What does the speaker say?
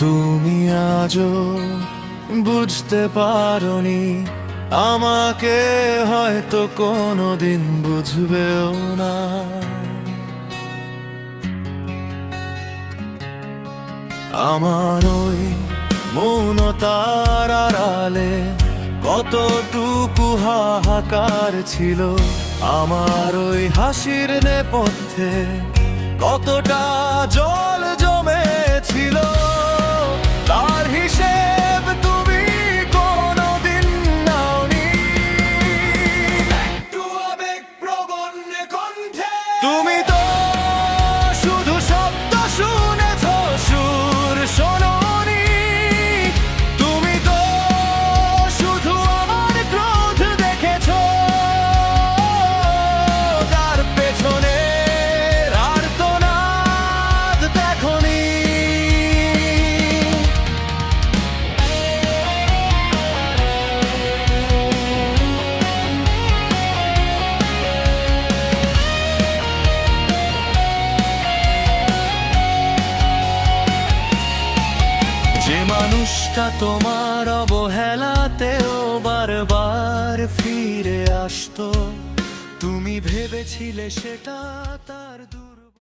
তুমি আজও বুঝতে পারোনি আমাকে, হয়তো কোনোদিন বুঝবেও না। আমার ওই মৌনতার আড়ালে কতটুকু হাহাকার ছিল, আমার ওই হাসির নেপথ্যে কতটা জল জমেছিল, তার হিসেব তুমি কোনোদিন নাওনি। একটু আবেগপ্রবণ কণ্ঠে তুমি তো শুধু শব্দ শুনেছ, সুর শোনোনি। তুমি তো শুধু আমার ক্রোধ দেখেছ, তার পেছনে আর্তনাদ দেখোনি। যে মানুষটা তোমার অবহেলাতেও বারবার ফিরে আসতো, তুমি ভেবেছিলে সেটা তার